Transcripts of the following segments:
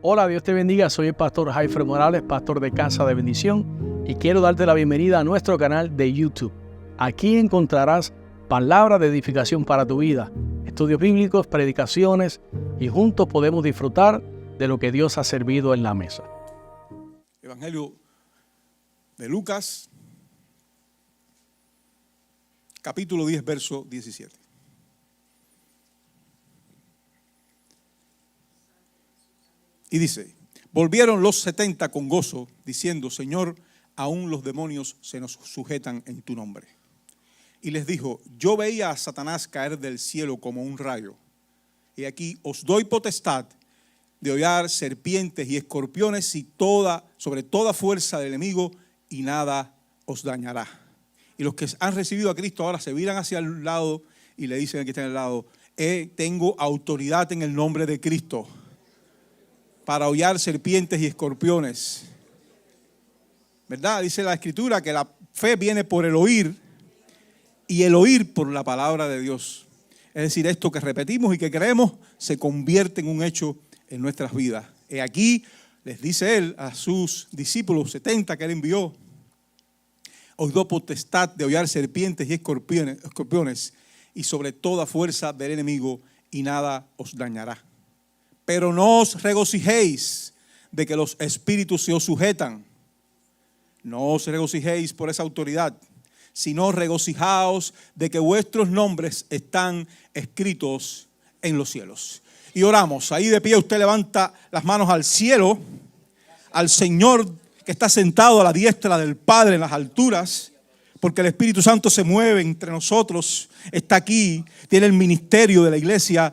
Hola, Dios te bendiga. Soy el pastor Jaifer Morales, pastor de Casa de Bendición, y quiero darte la bienvenida a nuestro canal de YouTube. Aquí encontrarás palabras de edificación para tu vida, estudios bíblicos, predicaciones, y juntos podemos disfrutar de lo que Dios ha servido en la mesa. Evangelio de Lucas, capítulo 10, verso 17. Y dice: volvieron los 70 con gozo, diciendo: Señor, aún los demonios se nos sujetan en tu nombre. Y les dijo: yo veía a Satanás caer del cielo como un rayo. Y aquí os doy potestad de hollar serpientes y escorpiones y sobre toda fuerza del enemigo, y nada os dañará. Y los que han recibido a Cristo ahora se viran hacia el lado y le dicen al que está al lado: tengo autoridad en el nombre de Cristo para hollar serpientes y escorpiones. ¿Verdad? Dice la Escritura que la fe viene por el oír, y el oír por la palabra de Dios. Es decir, esto que repetimos y que creemos se convierte en un hecho en nuestras vidas. Y aquí les dice él a sus discípulos 70 que él envió: os doy potestad de hollar serpientes y escorpiones y sobre toda fuerza del enemigo, y nada os dañará. Pero no os regocijéis de que los espíritus se os sujetan. No os regocijéis por esa autoridad, sino regocijaos de que vuestros nombres están escritos en los cielos. Y oramos. Ahí de pie usted levanta las manos al cielo, al Señor que está sentado a la diestra del Padre en las alturas, porque el Espíritu Santo se mueve entre nosotros, está aquí, tiene el ministerio de la iglesia,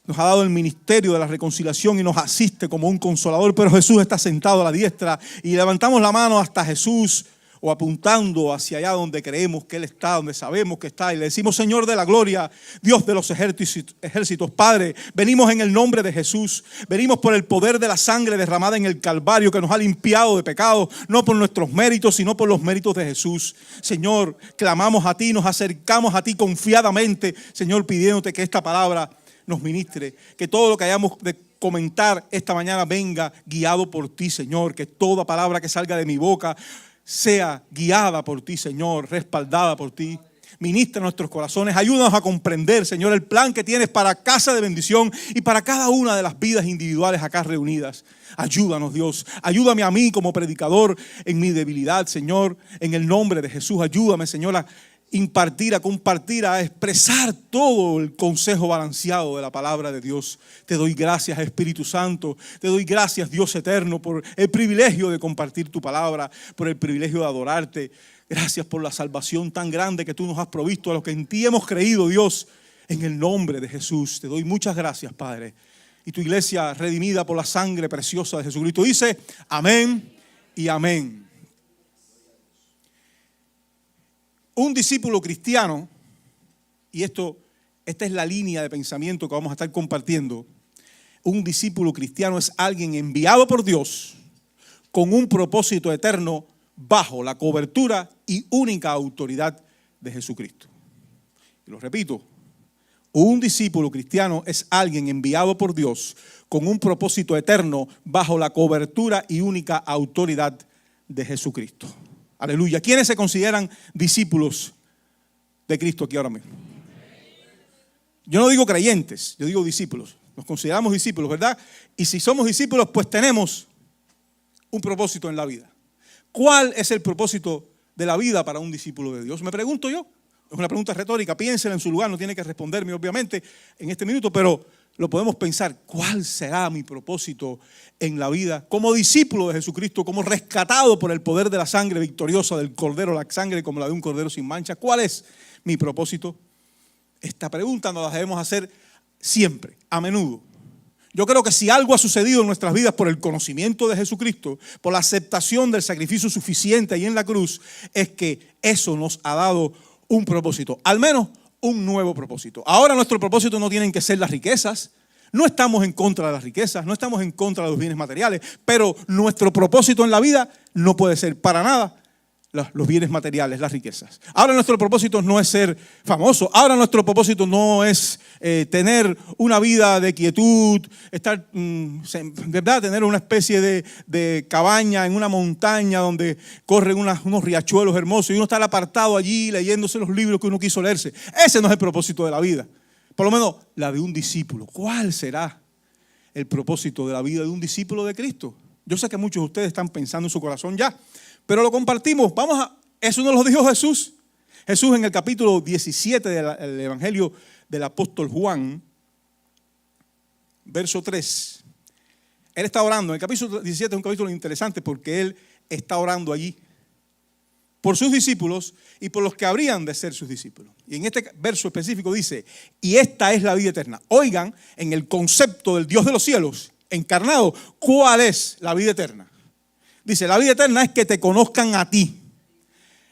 nos ha dado el ministerio de la reconciliación y nos asiste como un consolador, pero Jesús está sentado a la diestra y levantamos la mano hasta Jesús, o apuntando hacia allá donde creemos que Él está, donde sabemos que está, y le decimos: Señor de la gloria, Dios de los ejércitos, Padre, venimos en el nombre de Jesús, venimos por el poder de la sangre derramada en el Calvario que nos ha limpiado de pecado, no por nuestros méritos, sino por los méritos de Jesús. Señor, clamamos a ti, nos acercamos a ti confiadamente, Señor, pidiéndote que esta palabra nos ministre, que todo lo que hayamos de comentar esta mañana venga guiado por ti, Señor, que toda palabra que salga de mi boca sea guiada por ti, Señor, respaldada por ti. Ministra nuestros corazones, ayúdanos a comprender, Señor, el plan que tienes para Casa de Bendición y para cada una de las vidas individuales acá reunidas. Ayúdanos, Dios, ayúdame a mí como predicador en mi debilidad, Señor, en el nombre de Jesús. Ayúdame, Señor, a impartir, a compartir, a expresar todo el consejo balanceado de la palabra de Dios. Te doy gracias, Espíritu Santo, te doy gracias, Dios eterno, por el privilegio de compartir tu palabra, por el privilegio de adorarte. Gracias por la salvación tan grande que tú nos has provisto a los que en ti hemos creído, Dios, en el nombre de Jesús. Te doy muchas gracias, Padre. Y tu iglesia redimida por la sangre preciosa de Jesucristo dice: amén y amén. Un discípulo cristiano, y esta es la línea de pensamiento que vamos a estar compartiendo. Un discípulo cristiano es alguien enviado por Dios con un propósito eterno bajo la cobertura y única autoridad de Jesucristo. Y lo repito, un discípulo cristiano es alguien enviado por Dios con un propósito eterno bajo la cobertura y única autoridad de Jesucristo. Aleluya. ¿Quiénes se consideran discípulos de Cristo aquí ahora mismo? Yo no digo creyentes, yo digo discípulos. Nos consideramos discípulos, ¿verdad? Y si somos discípulos, pues tenemos un propósito en la vida. ¿Cuál es el propósito de la vida para un discípulo de Dios? Me pregunto yo. Es una pregunta retórica. Piénsela en su lugar, no tiene que responderme obviamente en este minuto, pero lo podemos pensar. ¿Cuál será mi propósito en la vida como discípulo de Jesucristo, como rescatado por el poder de la sangre victoriosa del Cordero, la sangre como la de un Cordero sin mancha? ¿Cuál es mi propósito? Esta pregunta nos la debemos hacer siempre, a menudo. Yo creo que si algo ha sucedido en nuestras vidas por el conocimiento de Jesucristo, por la aceptación del sacrificio suficiente ahí en la cruz, es que eso nos ha dado un propósito, al menos un nuevo propósito. Ahora nuestro propósito no tienen que ser las riquezas. No estamos en contra de las riquezas, no estamos en contra de los bienes materiales, pero nuestro propósito en la vida no puede ser para nada los bienes materiales, las riquezas. Ahora nuestro propósito no es ser famoso. Ahora nuestro propósito no es tener una vida de quietud, estar, ¿verdad? Tener una especie de cabaña en una montaña donde corren unos riachuelos hermosos y uno estar apartado allí leyéndose los libros que uno quiso leerse. Ese no es el propósito de la vida. Por lo menos la de un discípulo. ¿Cuál será el propósito de la vida de un discípulo de Cristo? Yo sé que muchos de ustedes están pensando en su corazón ya, pero lo compartimos. Eso nos lo dijo Jesús. Jesús en el capítulo 17 del Evangelio del apóstol Juan, verso 3. Él está orando. El capítulo 17 es un capítulo interesante porque él está orando allí por sus discípulos y por los que habrían de ser sus discípulos. Y en este verso específico dice, y esta es la vida eterna. Oigan, en el concepto del Dios de los cielos encarnado, ¿cuál es la vida eterna? Dice, la vida eterna es que te conozcan a ti,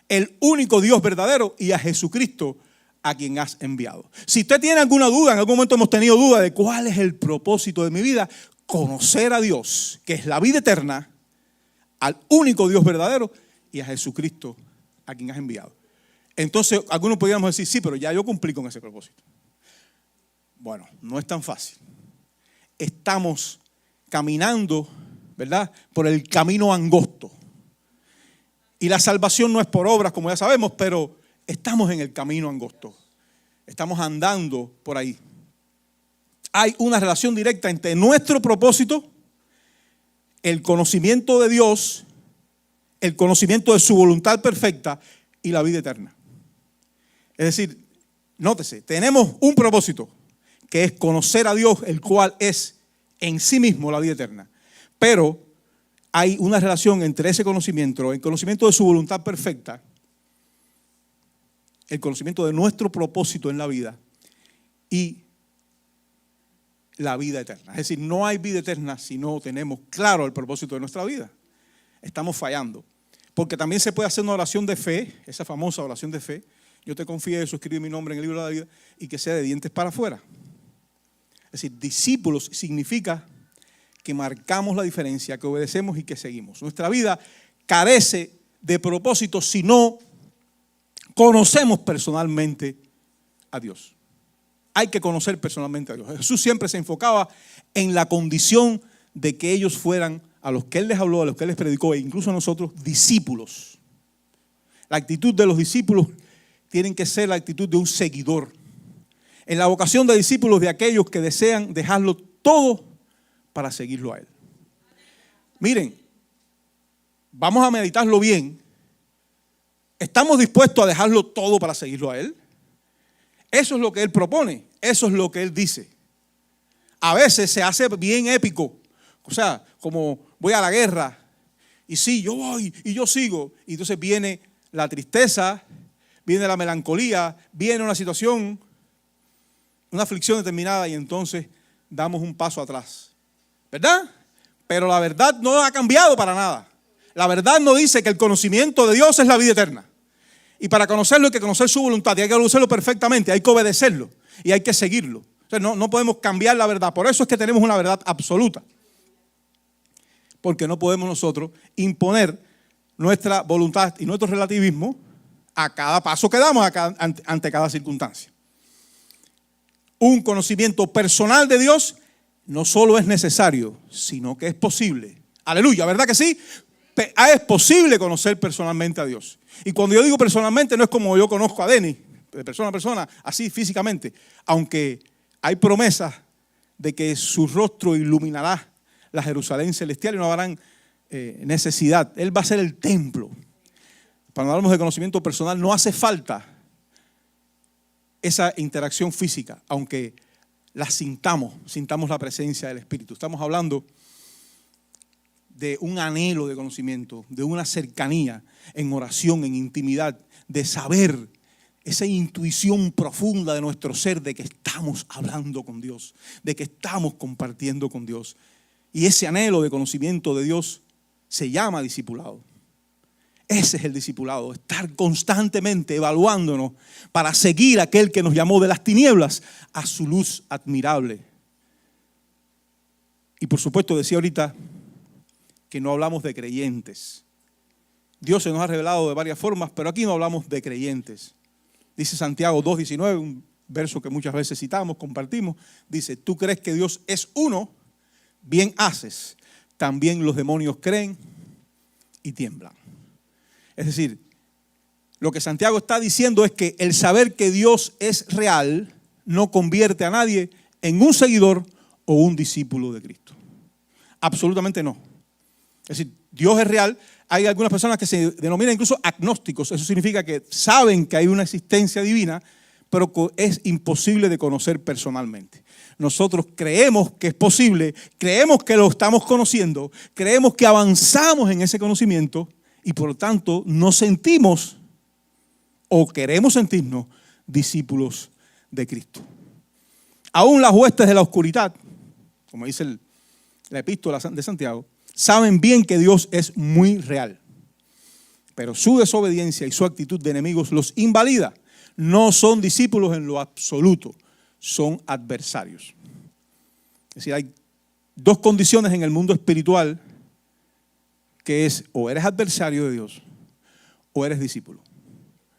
el único Dios verdadero, y a Jesucristo, a quien has enviado. Si usted tiene alguna duda, en algún momento hemos tenido duda de cuál es el propósito de mi vida, conocer a Dios, que es la vida eterna, al único Dios verdadero, y a Jesucristo, a quien has enviado. Entonces, algunos podríamos decir, sí, pero ya yo cumplí con ese propósito. Bueno, no es tan fácil. Estamos caminando, ¿verdad?, por el camino angosto. Y la salvación no es por obras, como ya sabemos, pero estamos en el camino angosto. Estamos andando por ahí. Hay una relación directa entre nuestro propósito, el conocimiento de Dios, el conocimiento de su voluntad perfecta y la vida eterna. Es decir, nótese, tenemos un propósito, que es conocer a Dios, el cual es en sí mismo la vida eterna. Pero hay una relación entre ese conocimiento, el conocimiento de su voluntad perfecta, el conocimiento de nuestro propósito en la vida y la vida eterna. Es decir, no hay vida eterna si no tenemos claro el propósito de nuestra vida. Estamos fallando. Porque también se puede hacer una oración de fe, esa famosa oración de fe. Yo te confieso, escribe mi nombre en el libro de la vida y que sea de dientes para afuera. Es decir, discípulos significa que marcamos la diferencia, que obedecemos y que seguimos. Nuestra vida carece de propósito si no conocemos personalmente a Dios. Hay que conocer personalmente a Dios. Jesús siempre se enfocaba en la condición de que ellos fueran, a los que Él les habló, a los que Él les predicó, e incluso a nosotros, discípulos. La actitud de los discípulos tiene que ser la actitud de un seguidor. En la vocación de discípulos, de aquellos que desean dejarlo todo para seguirlo a Él. Miren, vamos a meditarlo bien. ¿Estamos dispuestos a dejarlo todo para seguirlo a Él? Eso es lo que Él propone, eso es lo que Él dice. A veces se hace bien épico, o sea, como voy a la guerra y sí, yo voy y yo sigo. Y entonces viene la tristeza, viene la melancolía, viene una situación, una aflicción determinada y entonces damos un paso atrás. ¿Verdad? Pero la verdad no ha cambiado para nada. La verdad no dice que el conocimiento de Dios es la vida eterna. Y para conocerlo hay que conocer su voluntad y hay que conocerlo perfectamente, hay que obedecerlo y hay que seguirlo. O sea, no podemos cambiar la verdad. Por eso es que tenemos una verdad absoluta. Porque no podemos nosotros imponer nuestra voluntad y nuestro relativismo a cada paso que damos ante cada circunstancia. Un conocimiento personal de Dios no solo es necesario, sino que es posible. Aleluya, ¿verdad que sí? Es posible conocer personalmente a Dios. Y cuando yo digo personalmente, no es como yo conozco a Denny, de persona a persona, así físicamente. Aunque hay promesas de que su rostro iluminará la Jerusalén celestial y no habrá necesidad. Él va a ser el templo. Cuando hablamos de conocimiento personal, no hace falta esa interacción física, aunque la sintamos la presencia del Espíritu. Estamos hablando de un anhelo de conocimiento, de una cercanía en oración, en intimidad, de saber, esa intuición profunda de nuestro ser de que estamos hablando con Dios, de que estamos compartiendo con Dios. Y ese anhelo de conocimiento de Dios se llama discipulado. Ese es el discipulado, estar constantemente evaluándonos para seguir a aquel que nos llamó de las tinieblas a su luz admirable. Y por supuesto decía ahorita que no hablamos de creyentes, Dios se nos ha revelado de varias formas, pero aquí no hablamos de creyentes. Dice Santiago 2:19, un verso que muchas veces citamos, compartimos. Dice, tú crees que Dios es uno, bien haces. También los demonios creen y tiemblan. Es decir, lo que Santiago está diciendo es que el saber que Dios es real no convierte a nadie en un seguidor o un discípulo de Cristo. Absolutamente no. Es decir, Dios es real. Hay algunas personas que se denominan incluso agnósticos. Eso significa que saben que hay una existencia divina, pero es imposible de conocer personalmente. Nosotros creemos que es posible, creemos que lo estamos conociendo, creemos que avanzamos en ese conocimiento y por lo tanto nos sentimos o queremos sentirnos discípulos de Cristo. Aún las huestes de la oscuridad, como dice la epístola de Santiago, saben bien que Dios es muy real, pero su desobediencia y su actitud de enemigos los invalida. No son discípulos en lo absoluto, son adversarios. Es decir, hay dos condiciones en el mundo espiritual, que es o eres adversario de Dios o eres discípulo.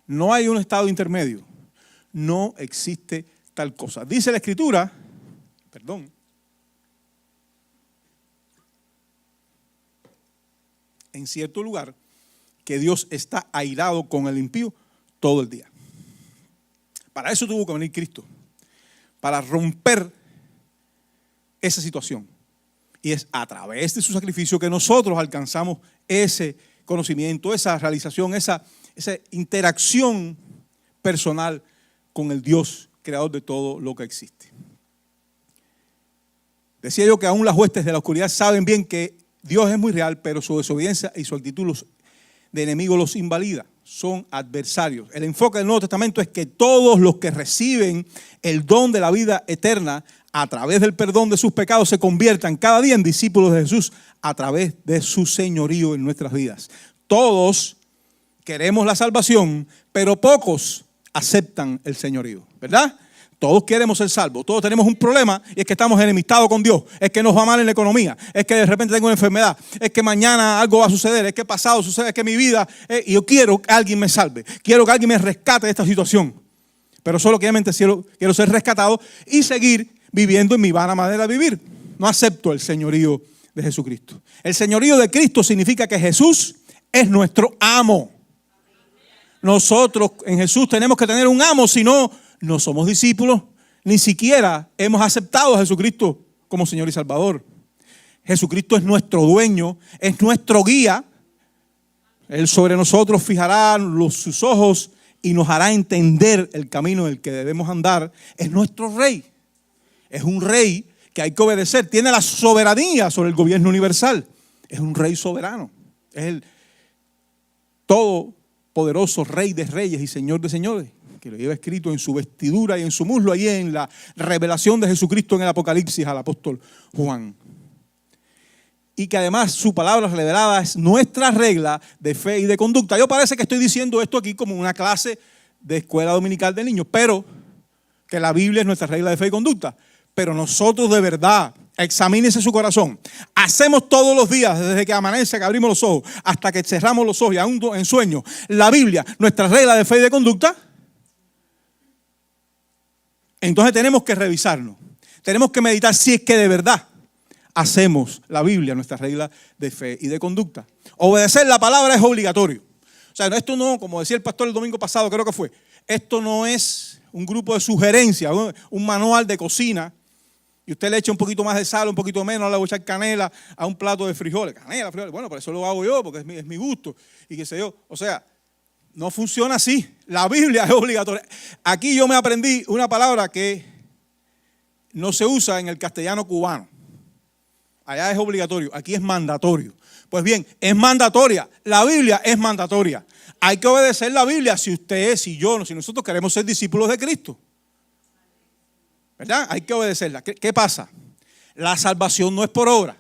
No hay un estado intermedio, no existe tal cosa. Dice la Escritura, en cierto lugar, que Dios está airado con el impío todo el día. Para eso tuvo que venir Cristo, para romper esa situación. Y es a través de su sacrificio que nosotros alcanzamos ese conocimiento, esa realización, esa interacción personal con el Dios creador de todo lo que existe. Decía yo que aún las huestes de la oscuridad saben bien que Dios es muy real, pero su desobediencia y su actitud de enemigo los invalida. Son adversarios. El enfoque del Nuevo Testamento es que todos los que reciben el don de la vida eterna a través del perdón de sus pecados se conviertan cada día en discípulos de Jesús a través de su señorío en nuestras vidas. Todos queremos la salvación, pero pocos aceptan el señorío, ¿verdad? Todos queremos ser salvos, todos tenemos un problema y es que estamos enemistados con Dios, es que nos va mal en la economía, es que de repente tengo una enfermedad, es que mañana algo va a suceder, es que pasado sucede, es que mi vida, y yo quiero que alguien me salve, quiero que alguien me rescate de esta situación, pero solo quiero ser rescatado y seguir viviendo en mi vana manera de vivir. No acepto el señorío de Jesucristo. El señorío de Cristo significa que Jesús es nuestro amo. Nosotros en Jesús tenemos que tener un amo, si no, no somos discípulos, ni siquiera hemos aceptado a Jesucristo como Señor y Salvador. Jesucristo es nuestro dueño, es nuestro guía. Él sobre nosotros fijará sus ojos y nos hará entender el camino en el que debemos andar. Es nuestro rey. Es un rey que hay que obedecer. Tiene la soberanía sobre el gobierno universal. Es un rey soberano. Es el todopoderoso rey de reyes y señor de señores, que lo lleva escrito en su vestidura y en su muslo, ahí en la revelación de Jesucristo en el Apocalipsis al apóstol Juan. Y que además su palabra revelada es nuestra regla de fe y de conducta. Yo parece que estoy diciendo esto aquí como una clase de escuela dominical de niños, pero que la Biblia es nuestra regla de fe y conducta. Pero nosotros de verdad, examínese su corazón. Hacemos todos los días, desde que amanece, que abrimos los ojos, hasta que cerramos los ojos y aún en sueño, la Biblia, nuestra regla de fe y de conducta. Entonces tenemos que revisarnos. Tenemos que meditar si es que de verdad hacemos la Biblia nuestra regla de fe y de conducta. Obedecer la palabra es obligatorio. O sea, esto no, como decía el pastor el domingo pasado, creo que fue, esto no es un grupo de sugerencias, un manual de cocina, y usted le echa un poquito más de sal, un poquito menos, no le voy a echar canela a un plato de frijoles. Canela, frijoles, bueno, por eso lo hago yo, porque es mi gusto, y qué sé yo. O sea, no funciona así. La Biblia es obligatoria. Aquí yo me aprendí una palabra que no se usa en el castellano cubano. Allá es obligatorio, aquí es mandatorio. Pues bien, es mandatoria. La Biblia es mandatoria. Hay que obedecer la Biblia si usted, si yo, si nosotros queremos ser discípulos de Cristo. ¿Verdad? Hay que obedecerla. ¿Qué pasa? La salvación no es por obra.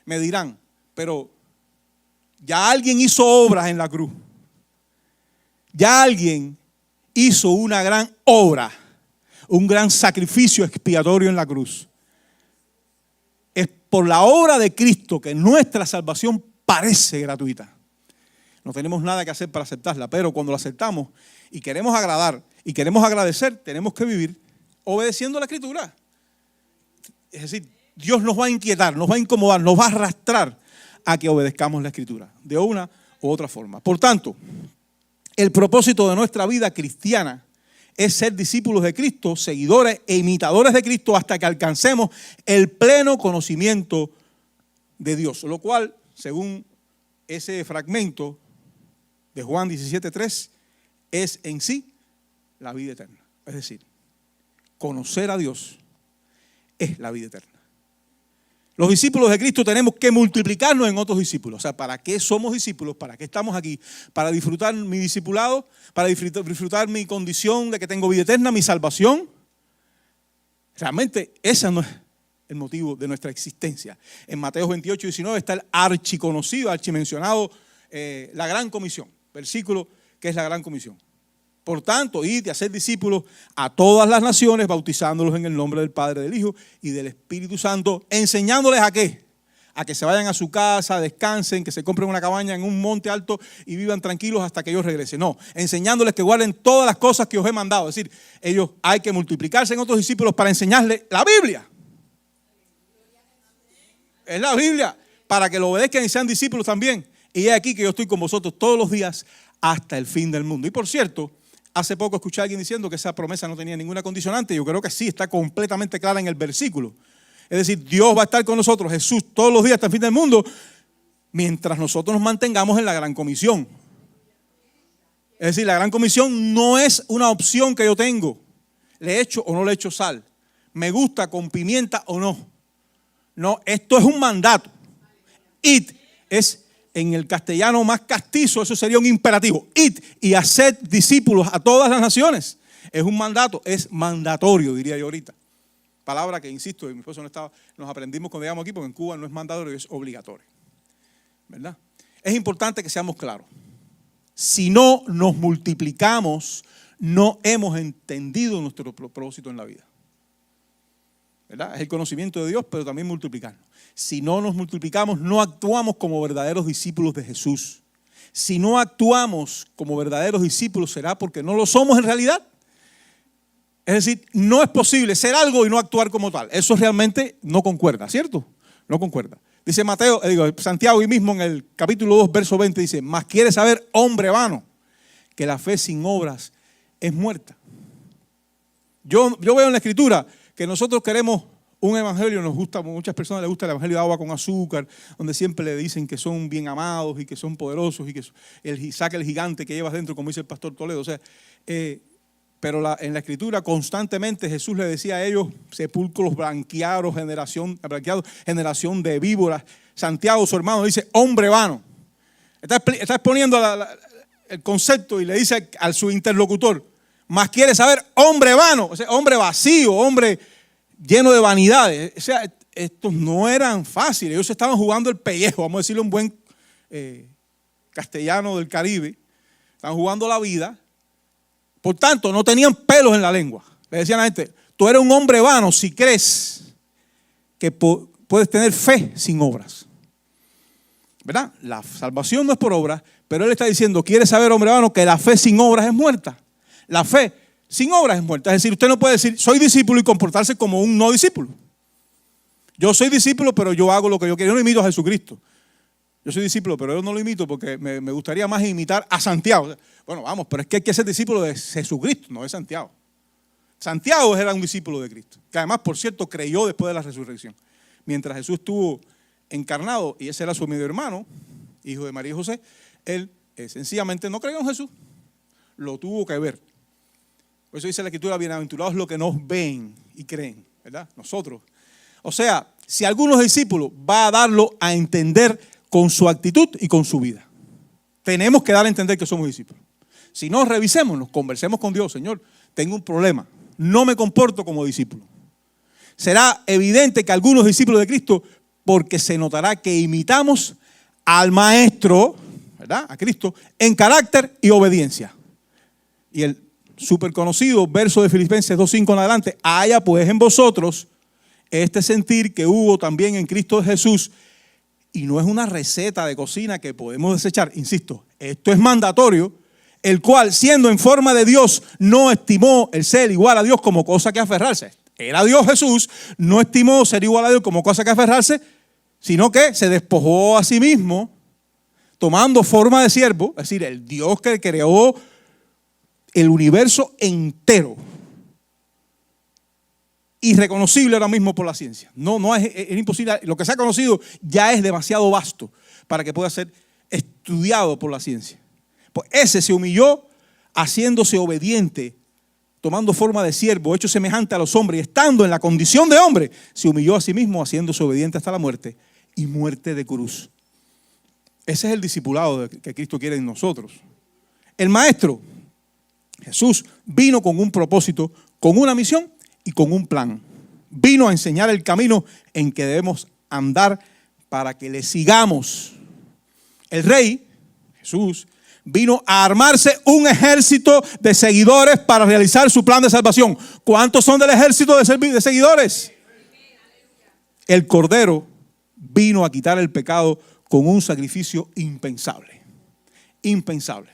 Me dirán, pero ya alguien hizo obras en la cruz. Ya alguien hizo una gran obra, un gran sacrificio expiatorio en la cruz. Es por la obra de Cristo que nuestra salvación parece gratuita. No tenemos nada que hacer para aceptarla, pero cuando la aceptamos y queremos agradar y queremos agradecer, tenemos que vivir obedeciendo la Escritura. Es decir, Dios nos va a inquietar, nos va a incomodar, nos va a arrastrar a que obedezcamos la Escritura de una u otra forma. Por tanto, el propósito de nuestra vida cristiana es ser discípulos de Cristo, seguidores e imitadores de Cristo hasta que alcancemos el pleno conocimiento de Dios. Lo cual, según ese fragmento de Juan 17:3, es en sí la vida eterna. Es decir, conocer a Dios es la vida eterna. Los discípulos de Cristo tenemos que multiplicarnos en otros discípulos. O sea, ¿para qué somos discípulos? ¿Para qué estamos aquí? Para disfrutar mi discipulado, para disfrutar mi condición de que tengo vida eterna, mi salvación. Realmente ese no es el motivo de nuestra existencia. En Mateo 28:19 está el archiconocido, archimencionado, la gran comisión. Versículo que es la gran comisión. Por tanto, id y hacer discípulos a todas las naciones, bautizándolos en el nombre del Padre, del Hijo y del Espíritu Santo, enseñándoles a qué, a que se vayan a su casa, descansen, que se compren una cabaña en un monte alto y vivan tranquilos hasta que ellos regresen. No, enseñándoles que guarden todas las cosas que os he mandado. Es decir, ellos hay que multiplicarse en otros discípulos para enseñarles la Biblia. Es la Biblia, para que lo obedezcan y sean discípulos también. Y es aquí que yo estoy con vosotros todos los días hasta el fin del mundo. Y por cierto, hace poco escuché a alguien diciendo que esa promesa no tenía ninguna condicionante. Yo creo que sí, está completamente clara en el versículo. Es decir, Dios va a estar con nosotros, Jesús, todos los días hasta el fin del mundo, mientras nosotros nos mantengamos en la gran comisión. Es decir, la gran comisión no es una opción que yo tengo. ¿Le echo o no le echo sal? ¿Me gusta con pimienta o no? No, esto es un mandato. Id es, en el castellano más castizo, eso sería un imperativo. Id y haced discípulos a todas las naciones. Es un mandato, es mandatorio, diría yo ahorita. Palabra que, insisto, mi esposo no estaba, nos aprendimos cuando llegamos aquí, porque en Cuba no es mandatorio, es obligatorio. ¿Verdad? Es importante que seamos claros. Si no nos multiplicamos, no hemos entendido nuestro propósito en la vida. ¿Verdad? Es el conocimiento de Dios, pero también multiplicarnos. Si no nos multiplicamos, no actuamos como verdaderos discípulos de Jesús. Si no actuamos como verdaderos discípulos, será porque no lo somos en realidad. Es decir, no es posible ser algo y no actuar como tal. Eso realmente no concuerda, ¿cierto? No concuerda. Dice Santiago, hoy mismo en el capítulo 2, verso 20, dice: mas quiere saber, hombre vano, que la fe sin obras es muerta. Yo veo en la Escritura que nosotros queremos un evangelio, nos gusta, a muchas personas les gusta el evangelio de agua con azúcar, donde siempre le dicen que son bien amados y que son poderosos y que saca el gigante que llevas dentro, como dice el pastor Toledo. O sea, pero en la Escritura constantemente Jesús le decía a ellos: sepulcros blanqueados, generación de víboras. Santiago, su hermano, dice: hombre vano. Está exponiendo el concepto y le dice a su interlocutor: más quiere saber, hombre vano, o sea, hombre vacío, hombre lleno de vanidades. O sea, estos no eran fáciles, ellos estaban jugando el pellejo, vamos a decirle un buen castellano del Caribe. Estaban jugando la vida. Por tanto, no tenían pelos en la lengua. Le decían a la gente: tú eres un hombre vano si crees que puedes tener fe sin obras. ¿Verdad? La salvación no es por obras, pero él está diciendo: ¿quieres saber, hombre vano, que la fe sin obras es muerta? La fe sin obras es muerta. Es decir, usted no puede decir soy discípulo y comportarse como un no discípulo. Yo soy discípulo, pero yo hago lo que yo quiero. Yo no imito a Jesucristo. Yo soy discípulo, pero yo no lo imito porque me gustaría más imitar a Santiago. Bueno, vamos, pero es que hay que ser discípulo de Jesucristo, no de Santiago. Santiago era un discípulo de Cristo, que además, por cierto, creyó después de la resurrección. Mientras Jesús estuvo encarnado, y ese era su medio hermano, hijo de María y José, él sencillamente no creyó en Jesús. Lo tuvo que ver. Por eso dice la Escritura: bienaventurados los que nos ven y creen, ¿verdad? Nosotros. O sea, si algunos discípulos va a darlo a entender con su actitud y con su vida. Tenemos que dar a entender que somos discípulos. Si no, revisémonos, conversemos con Dios. Señor, tengo un problema, no me comporto como discípulo. Será evidente que algunos discípulos de Cristo, porque se notará que imitamos al Maestro, ¿verdad?, a Cristo, en carácter y obediencia. Y el súper conocido verso de Filipenses 2:5 en adelante: haya pues en vosotros este sentir que hubo también en Cristo Jesús, y no es una receta de cocina que podemos desechar. Insisto, esto es mandatorio, el cual, siendo en forma de Dios, no estimó el ser igual a Dios como cosa que aferrarse. Era Dios Jesús, no estimó ser igual a Dios como cosa que aferrarse, sino que se despojó a sí mismo, tomando forma de siervo, es decir, el Dios que creó el universo entero, irreconocible ahora mismo por la ciencia. No es imposible. Lo que se ha conocido ya es demasiado vasto para que pueda ser estudiado por la ciencia. Pues ese se humilló haciéndose obediente, tomando forma de siervo, hecho semejante a los hombres, y estando en la condición de hombre, se humilló a sí mismo haciéndose obediente hasta la muerte, y muerte de cruz. Ese es el discipulado que Cristo quiere en nosotros. El Maestro, Jesús, vino con un propósito, con una misión y con un plan. Vino a enseñar el camino en que debemos andar para que le sigamos. El Rey, Jesús, vino a armarse un ejército de seguidores para realizar su plan de salvación. ¿Cuántos son del ejército de seguidores? El Cordero vino a quitar el pecado con un sacrificio impensable. Impensable.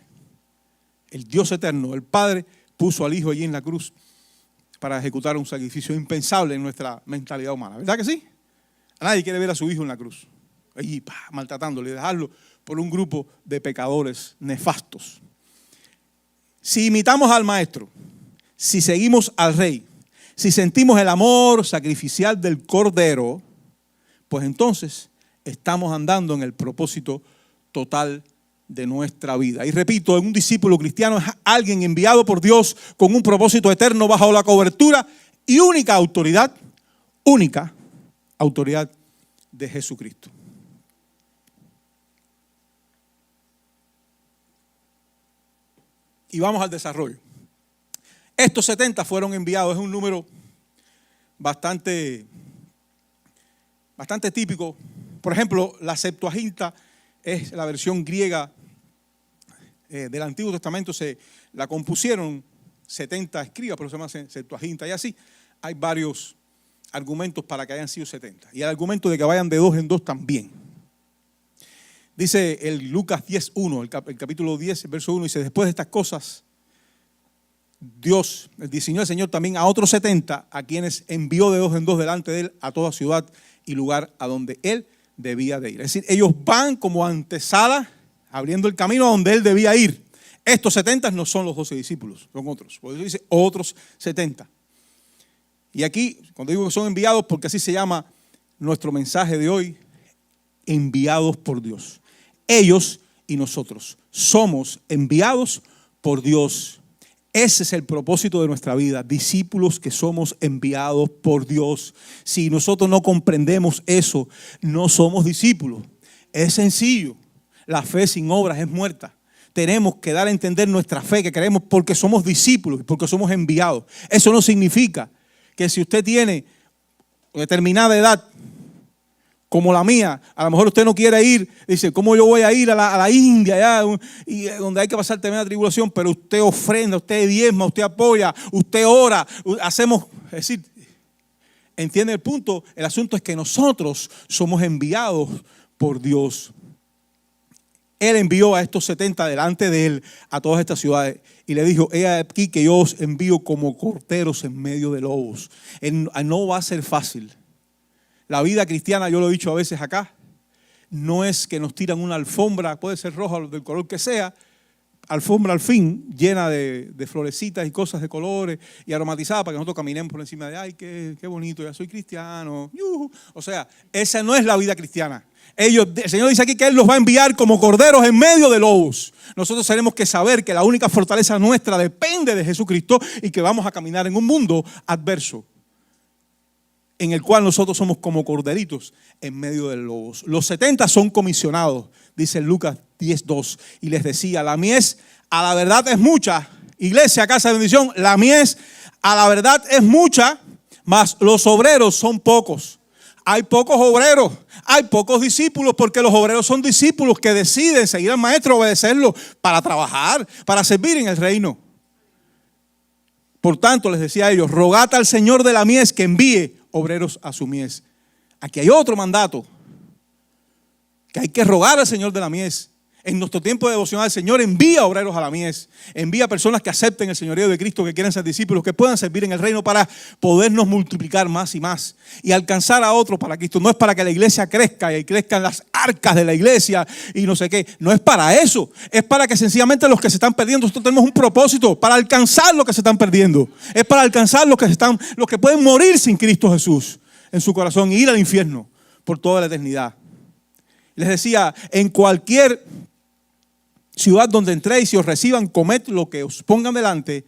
El Dios eterno, el Padre, puso al Hijo allí en la cruz para ejecutar un sacrificio impensable en nuestra mentalidad humana. ¿Verdad que sí? A nadie quiere ver a su hijo en la cruz, allí maltratándolo y dejarlo por un grupo de pecadores nefastos. Si imitamos al Maestro, si seguimos al Rey, si sentimos el amor sacrificial del Cordero, pues entonces estamos andando en el propósito total de nuestra vida. Y repito, un discípulo cristiano es alguien enviado por Dios con un propósito eterno bajo la cobertura y única autoridad de Jesucristo. Y vamos al desarrollo. Estos 70 fueron enviados, es un número bastante típico. Por ejemplo, la Septuaginta es la versión griega del Antiguo Testamento, la compusieron 70 escribas, pero se llama Septuaginta, y así hay varios argumentos para que hayan sido 70. Y el argumento de que vayan de 2 en 2 también. Dice el Lucas 10:1, el capítulo 10, el verso 1, dice: después de estas cosas, Dios diseñó el Señor también a otros 70, a quienes envió de 2 en 2 delante de él a toda ciudad y lugar a donde él debía de ir. Es decir, ellos van como antesala, abriendo el camino a donde él debía ir. Estos 70 no son los 12 discípulos, son otros. Por eso dice otros 70. Y aquí, cuando digo que son enviados, porque así se llama nuestro mensaje de hoy, enviados por Dios. Ellos y nosotros somos enviados por Dios. Ese es el propósito de nuestra vida, discípulos que somos enviados por Dios. Si nosotros no comprendemos eso, no somos discípulos. Es sencillo, la fe sin obras es muerta. Tenemos que dar a entender nuestra fe que creemos porque somos discípulos, porque somos enviados. Eso no significa que si usted tiene determinada edad, como la mía, a lo mejor usted no quiere ir, dice, ¿cómo yo voy a ir a la India, allá, y donde hay que pasar tremenda tribulación? Pero usted ofrenda, usted diezma, usted apoya, usted ora, hacemos, es decir, ¿entiende el punto? El asunto es que nosotros somos enviados por Dios. Él envió a estos 70 delante de él a todas estas ciudades y le dijo: he aquí que yo os envío como corderos en medio de lobos. No va a ser fácil. La vida cristiana, yo lo he dicho a veces acá, no es que nos tiran una alfombra, puede ser roja o del color que sea, alfombra al fin, llena de florecitas y cosas de colores y aromatizada para que nosotros caminemos por encima de, ay, qué bonito, ya soy cristiano. O sea, esa no es la vida cristiana. El Señor dice aquí que Él los va a enviar como corderos en medio de lobos. Nosotros tenemos que saber que la única fortaleza nuestra depende de Jesucristo y que vamos a caminar en un mundo adverso, en el cual nosotros somos como corderitos en medio de lobos. Los 70 son comisionados, dice Lucas 10:2, y les decía: la mies a la verdad es mucha. Iglesia, casa de bendición, la mies a la verdad es mucha, mas los obreros son pocos. Hay pocos obreros, hay pocos discípulos, porque los obreros son discípulos que deciden seguir al maestro, obedecerlo, para trabajar, para servir en el reino. Por tanto, les decía a ellos: rogad al Señor de la mies que envíe obreros a su mies. Aquí hay otro mandato. que hay que rogar al Señor de la mies. En nuestro tiempo devocional, el Señor envía obreros a la mies, envía personas que acepten el señorío de Cristo, que quieran ser discípulos, que puedan servir en el reino para podernos multiplicar más y más y alcanzar a otros para Cristo. No es para que la iglesia crezca y crezcan las arcas de la iglesia y no sé qué. No es para eso. Es para que sencillamente los que se están perdiendo, nosotros tenemos un propósito para alcanzar los que se están perdiendo. Es para alcanzar los que pueden morir sin Cristo Jesús en su corazón y ir al infierno por toda la eternidad. Les decía, en cualquier ciudad donde entréis y os reciban, comed lo que os pongan delante,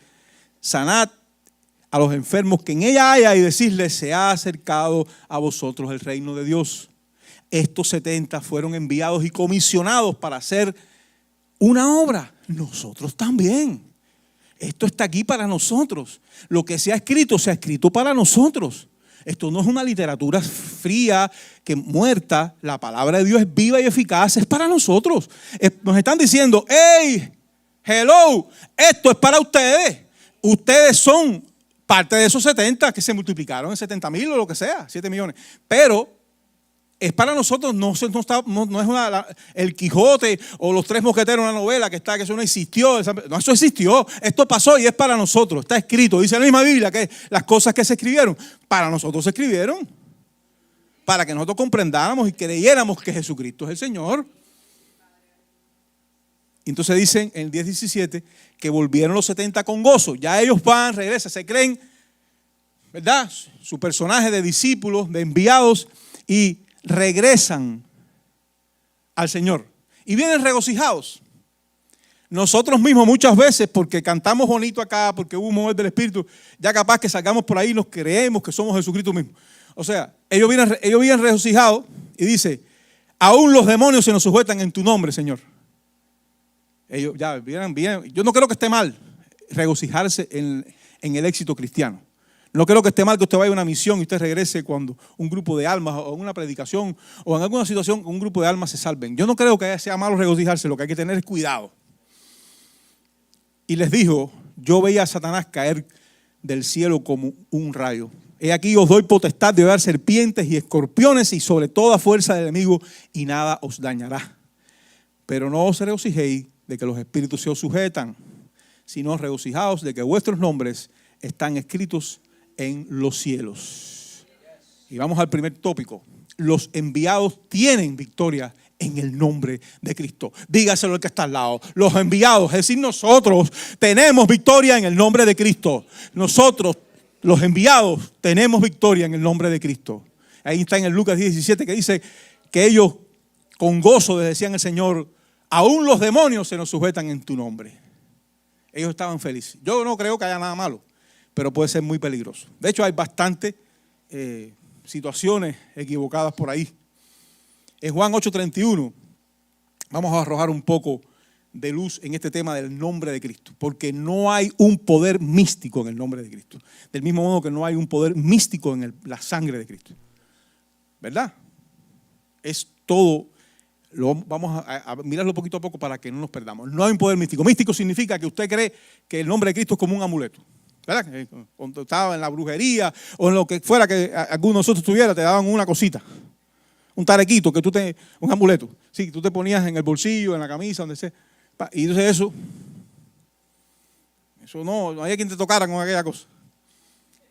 sanad a los enfermos que en ella haya y decidles, se ha acercado a vosotros el reino de Dios. Estos 70 fueron enviados y comisionados para hacer una obra. Nosotros también. Esto está aquí para nosotros. Lo que se ha escrito para nosotros. Esto no es una literatura fría, que muerta. La palabra de Dios es viva y eficaz, es para nosotros. Nos están diciendo, hey, hello, esto es para ustedes. Ustedes son parte de esos 70 que se multiplicaron en 70,000 o lo que sea, 7 millones. Pero es para nosotros, no es el Quijote o los Tres Mosqueteros, una novela que eso no existió. No, eso existió, esto pasó y es para nosotros. Está escrito, dice la misma Biblia que las cosas que se escribieron, para nosotros se escribieron. Para que nosotros comprendáramos y creyéramos que Jesucristo es el Señor. Entonces dicen en el 10:17 que volvieron los 70 con gozo. Ya ellos van, regresan, se creen, ¿verdad? Su personaje de discípulos, de enviados, y regresan al Señor y vienen regocijados. Nosotros mismos muchas veces, porque cantamos bonito acá, porque hubo un mover del Espíritu, ya capaz que salgamos por ahí y nos creemos que somos Jesucristo mismo. O sea, ellos vienen regocijados y dice, aún los demonios se nos sujetan en tu nombre, Señor. Ellos ya vienen bien. Yo no creo que esté mal regocijarse en el éxito cristiano. No creo que esté mal que usted vaya a una misión y usted regrese cuando un grupo de almas o en una predicación o en alguna situación un grupo de almas se salven. Yo no creo que sea malo regocijarse, lo que hay que tener es cuidado. Y les dijo, yo veía a Satanás caer del cielo como un rayo. He aquí os doy potestad de hollar serpientes y escorpiones y sobre toda fuerza del enemigo y nada os dañará. Pero no os regocijéis de que los espíritus se os sujetan, sino regocijaos de que vuestros nombres están escritos en los cielos. Y vamos al primer tópico. Los enviados tienen victoria en el nombre de Cristo. Dígaselo al que está al lado. Los enviados, es decir, nosotros tenemos victoria en el nombre de Cristo. Nosotros, los enviados, tenemos victoria en el nombre de Cristo. Ahí está en el Lucas 10:17 que dice que ellos con gozo les decían al Señor, aún los demonios se nos sujetan en tu nombre. Ellos estaban felices. Yo no creo que haya nada malo, pero puede ser muy peligroso. De hecho, hay bastantes situaciones equivocadas por ahí. En Juan 8:31 vamos a arrojar un poco de luz en este tema del nombre de Cristo, porque no hay un poder místico en el nombre de Cristo, del mismo modo que no hay un poder místico en la sangre de Cristo, ¿verdad? Es todo, vamos a mirarlo poquito a poco para que no nos perdamos. No hay un poder místico. Místico significa que usted cree que el nombre de Cristo es como un amuleto, ¿verdad? Cuando estaba en la brujería o en lo que fuera que alguno de nosotros tuviera, te daban una cosita, un tarequito, un amuleto. Sí, tú te ponías en el bolsillo, en la camisa, donde sea. Y entonces eso no había quien te tocara con aquella cosa.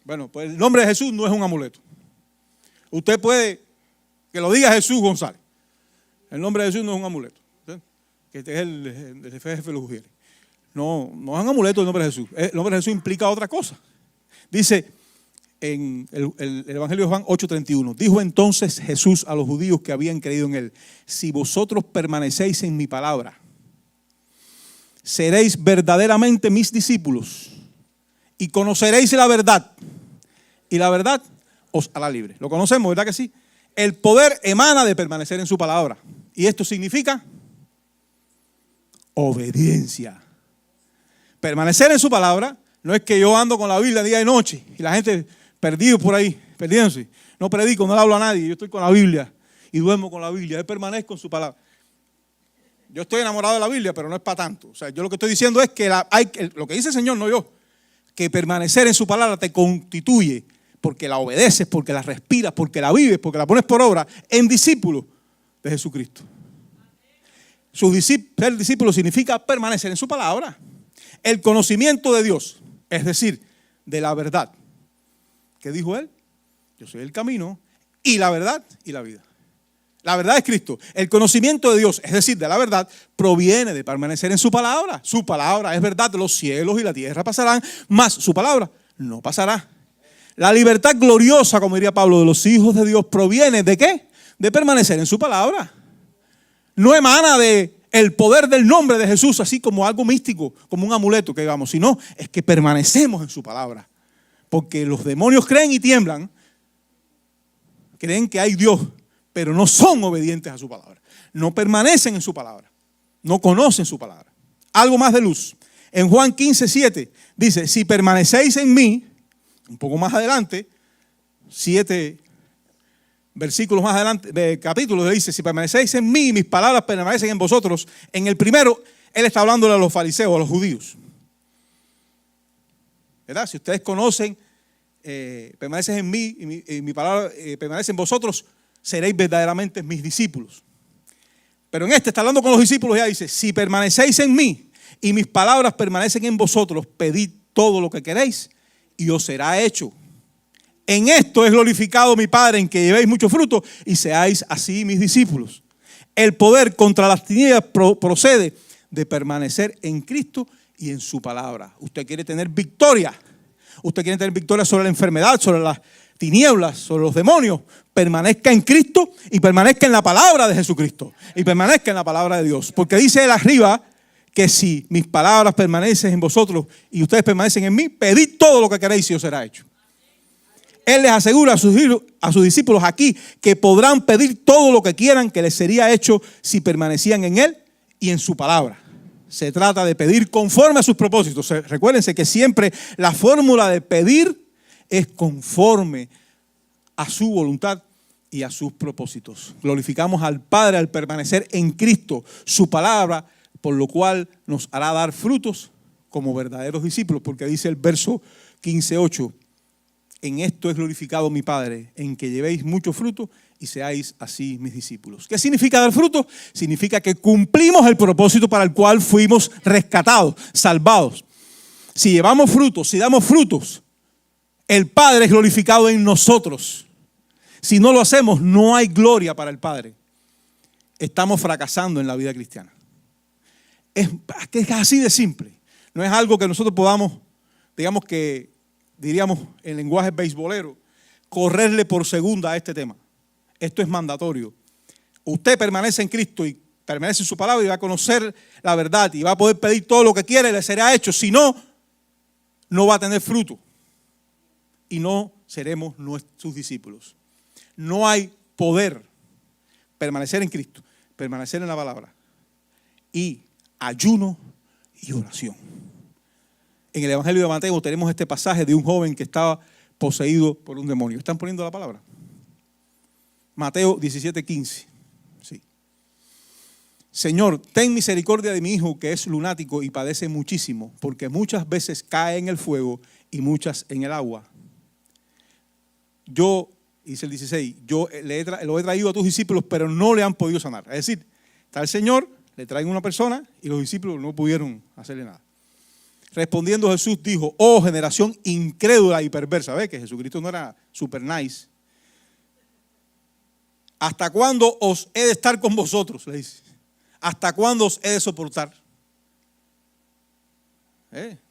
Bueno, pues el nombre de Jesús no es un amuleto. Usted puede que lo diga Jesús González. El nombre de Jesús no es un amuleto. ¿Sí? Que este es el jefe de los Ujieres. No es un amuleto el nombre de Jesús. El nombre de Jesús implica otra cosa. Dice en el Evangelio de Juan 8:31, dijo entonces Jesús a los judíos que habían creído en él, si vosotros permanecéis en mi palabra, seréis verdaderamente mis discípulos y conoceréis la verdad y la verdad os hará libre. Lo conocemos, ¿verdad que sí? El poder emana de permanecer en su palabra y esto significa obediencia. Permanecer en su palabra no es que yo ando con la Biblia día y noche y la gente perdido por ahí, perdiéndose. No predico, no le hablo a nadie, yo estoy con la Biblia y duermo con la Biblia, yo permanezco en su palabra. Yo estoy enamorado de la Biblia, pero no es para tanto. O sea, yo lo que estoy diciendo es que lo que dice el Señor, no yo, que permanecer en su palabra te constituye, porque la obedeces, porque la respiras, porque la vives, porque la pones por obra, en discípulo de Jesucristo. Ser discípulo significa permanecer en su palabra. El conocimiento de Dios, es decir, de la verdad. ¿Qué dijo él? Yo soy el camino y la verdad y la vida. La verdad es Cristo. El conocimiento de Dios, es decir, de la verdad, proviene de permanecer en su palabra. Su palabra es verdad. Los cielos y la tierra pasarán, mas su palabra no pasará. La libertad gloriosa, como diría Pablo, de los hijos de Dios proviene ¿de qué? De permanecer en su palabra. No emana de el poder del nombre de Jesús, así como algo místico, como un amuleto que digamos, sino es que permanecemos en su palabra. Porque los demonios creen y tiemblan, creen que hay Dios, pero no son obedientes a su palabra. No permanecen en su palabra, no conocen su palabra. Algo más de luz. En Juan 15:7 dice, si permanecéis en mí, un poco más adelante, 7 versículos más adelante, de capítulos, le dice, si permanecéis en mí, mis palabras permanecen en vosotros. En el primero, él está hablándole a los fariseos, a los judíos. ¿Verdad? Si ustedes conocen, permanecen en mí y mi palabra permanece en vosotros, seréis verdaderamente mis discípulos. Pero en este está hablando con los discípulos y ya dice, si permanecéis en mí y mis palabras permanecen en vosotros, pedid todo lo que queréis y os será hecho. En esto es glorificado mi Padre, en que llevéis mucho fruto y seáis así mis discípulos. El poder contra las tinieblas procede de permanecer en Cristo y en su palabra. Usted quiere tener victoria. Usted quiere tener victoria sobre la enfermedad, sobre las tinieblas, sobre los demonios. Permanezca en Cristo y permanezca en la palabra de Jesucristo. Y permanezca en la palabra de Dios. Porque dice él arriba que si mis palabras permanecen en vosotros y ustedes permanecen en mí, pedid todo lo que queréis y os será hecho. Él les asegura a sus discípulos aquí que podrán pedir todo lo que quieran que les sería hecho si permanecían en él y en su palabra. Se trata de pedir conforme a sus propósitos. Recuérdense que siempre la fórmula de pedir es conforme a su voluntad y a sus propósitos. Glorificamos al Padre al permanecer en Cristo, su palabra, por lo cual nos hará dar frutos como verdaderos discípulos, porque dice el verso 15:8, en esto es glorificado mi Padre, en que llevéis mucho fruto y seáis así mis discípulos. ¿Qué significa dar fruto? Significa que cumplimos el propósito para el cual fuimos rescatados, salvados. Si llevamos frutos, si damos frutos, el Padre es glorificado en nosotros. Si no lo hacemos, no hay gloria para el Padre. Estamos fracasando en la vida cristiana. Es así de simple. No es algo que nosotros podamos, digamos que, diríamos en lenguaje beisbolero, correrle por segunda a este tema. Esto es mandatorio. Usted permanece en Cristo y permanece en su palabra y va a conocer la verdad y va a poder pedir todo lo que quiera y le será hecho. Si no, no va a tener fruto y no seremos sus discípulos. No hay poder permanecer en Cristo, permanecer en la palabra y ayuno y oración. En el Evangelio de Mateo tenemos este pasaje de un joven que estaba poseído por un demonio. ¿Están poniendo la palabra? Mateo 17:15. Sí. Señor, ten misericordia de mi hijo que es lunático y padece muchísimo, porque muchas veces cae en el fuego y muchas en el agua. Yo, dice el 16, yo lo he traído a tus discípulos, pero no le han podido sanar. Es decir, está el Señor, le traen una persona y los discípulos no pudieron hacerle nada. Respondiendo Jesús dijo, oh generación incrédula y perversa. ¿Ve que Jesucristo no era super nice? ¿Hasta cuándo os he de estar con vosotros? Le dice. ¿Hasta cuándo os he de soportar?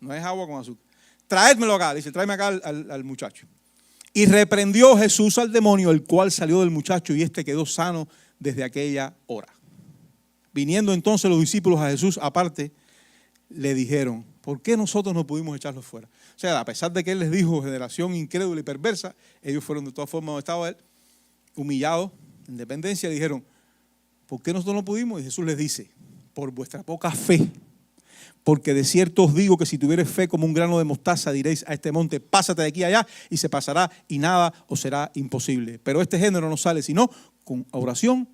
No es agua con azúcar. Traédmelo acá, dice, tráeme acá al muchacho. Y reprendió Jesús al demonio, el cual salió del muchacho y éste quedó sano desde aquella hora. Viniendo entonces los discípulos a Jesús aparte, le dijeron, ¿por qué nosotros no pudimos echarlos fuera? O sea, a pesar de que él les dijo generación incrédula y perversa, ellos fueron de todas formas donde estaba él, humillados, en dependencia, dijeron, ¿por qué nosotros no pudimos? Y Jesús les dice, por vuestra poca fe, porque de cierto os digo que si tuviereis fe como un grano de mostaza, diréis a este monte, pásate de aquí a allá, y se pasará, y nada os será imposible. Pero este género no sale sino con oración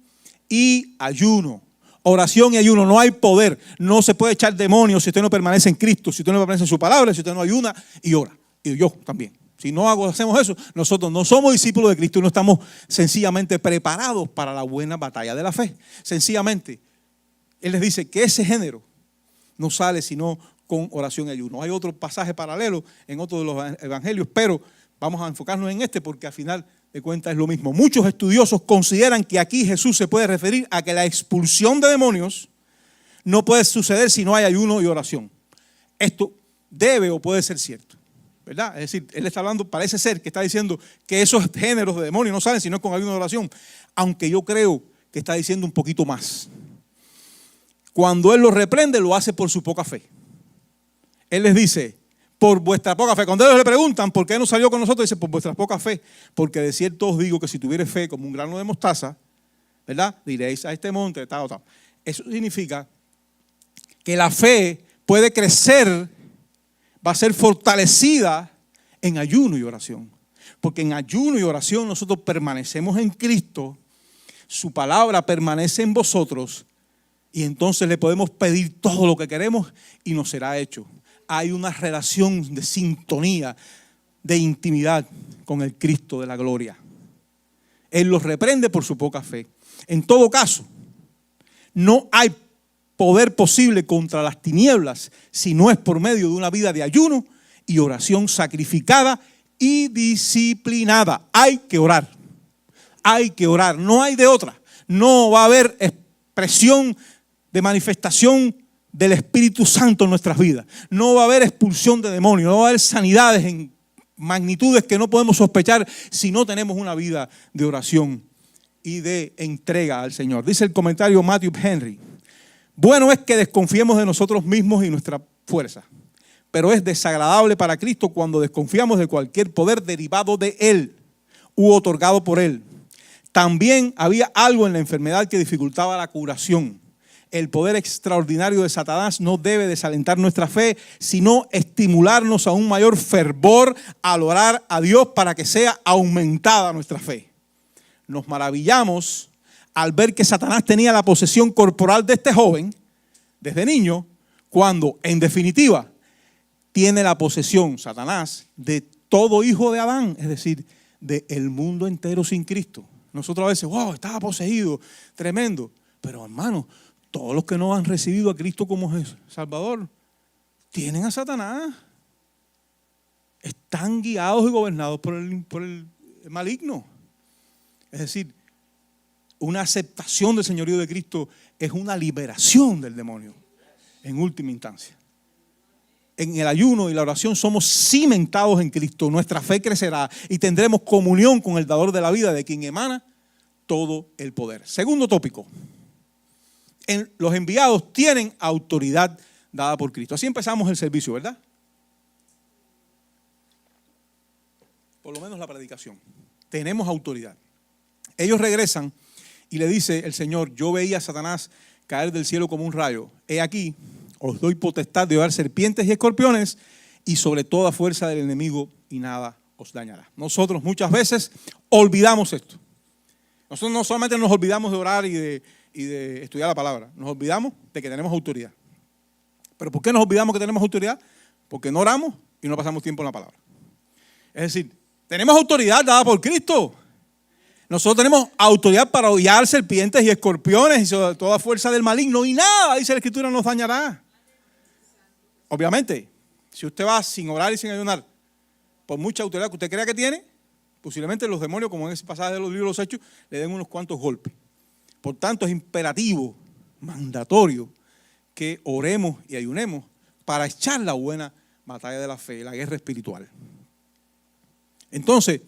y ayuno. Oración y ayuno, no hay poder, no se puede echar demonios si usted no permanece en Cristo, si usted no permanece en su palabra, si usted no ayuna y ora. Y yo también. Si no hacemos eso, nosotros no somos discípulos de Cristo y no estamos sencillamente preparados para la buena batalla de la fe. Sencillamente, Él les dice que ese género no sale sino con oración y ayuno. Hay otro pasaje paralelo en otro de los evangelios, pero vamos a enfocarnos en este porque al final de cuentas es lo mismo. Muchos estudiosos consideran que aquí Jesús se puede referir a que la expulsión de demonios no puede suceder si no hay ayuno y oración. Esto debe o puede ser cierto, ¿verdad? Es decir, él está hablando, parece ser que está diciendo que esos géneros de demonios no salen sino con ayuno y oración, aunque yo creo que está diciendo un poquito más. Cuando él los reprende, lo hace por su poca fe. Él les dice, por vuestra poca fe. Cuando ellos le preguntan por qué no salió con nosotros, dice, por vuestra poca fe. Porque de cierto os digo que si tuvierais fe como un grano de mostaza, ¿verdad? Diréis a este monte, tal, tal. Eso significa que la fe puede crecer, va a ser fortalecida en ayuno y oración. Porque en ayuno y oración nosotros permanecemos en Cristo, su palabra permanece en vosotros y entonces le podemos pedir todo lo que queremos y nos será hecho. Hay una relación de sintonía, de intimidad con el Cristo de la gloria. Él los reprende por su poca fe. En todo caso, no hay poder posible contra las tinieblas si no es por medio de una vida de ayuno y oración sacrificada y disciplinada. Hay que orar. Hay que orar. No hay de otra. No va a haber expresión de manifestación del Espíritu Santo en nuestras vidas. No va a haber expulsión de demonios. No va a haber sanidades en magnitudes que no podemos sospechar si no tenemos una vida de oración y de entrega al Señor. Dice el comentario Matthew Henry: bueno es que desconfiemos de nosotros mismos y nuestra fuerza, pero es desagradable para Cristo cuando desconfiamos de cualquier poder derivado de Él u otorgado por Él. También había algo en la enfermedad que dificultaba la curación. El poder extraordinario de Satanás no debe desalentar nuestra fe, sino estimularnos a un mayor fervor al orar a Dios para que sea aumentada nuestra fe. Nos maravillamos al ver que Satanás tenía la posesión corporal de este joven desde niño, cuando en definitiva tiene la posesión Satanás de todo hijo de Adán, es decir, del mundo entero sin Cristo. Nosotros a veces, wow, estaba poseído, tremendo, pero hermano, todos los que no han recibido a Cristo como Salvador tienen a Satanás. Están guiados y gobernados por el maligno. Es decir, una aceptación del señorío de Cristo es una liberación del demonio en última instancia. En el ayuno y la oración somos cimentados en Cristo. Nuestra fe crecerá y tendremos comunión con el dador de la vida, de quien emana todo el poder. Segundo tópico. Los enviados tienen autoridad dada por Cristo. Así empezamos el servicio, ¿verdad? Por lo menos la predicación. Tenemos autoridad. Ellos regresan y le dice el Señor: yo veía a Satanás caer del cielo como un rayo. He aquí, os doy potestad de hollar serpientes y escorpiones y sobre toda fuerza del enemigo y nada os dañará. Nosotros muchas veces olvidamos esto. Nosotros no solamente nos olvidamos de orar y de estudiar la palabra, nos olvidamos de que tenemos autoridad. ¿Pero por qué nos olvidamos que tenemos autoridad? Porque no oramos y no pasamos tiempo en la palabra. Es decir, tenemos autoridad dada por Cristo. Nosotros tenemos autoridad para hollar serpientes y escorpiones y sobre toda fuerza del maligno y nada, dice la Escritura, nos dañará. Obviamente, si usted va sin orar y sin ayunar, por mucha autoridad que usted crea que tiene, posiblemente los demonios, como en ese pasaje de los libros de los Hechos, le den unos cuantos golpes. Por tanto, es imperativo, mandatorio, que oremos y ayunemos para echar la buena batalla de la fe, la guerra espiritual. Entonces,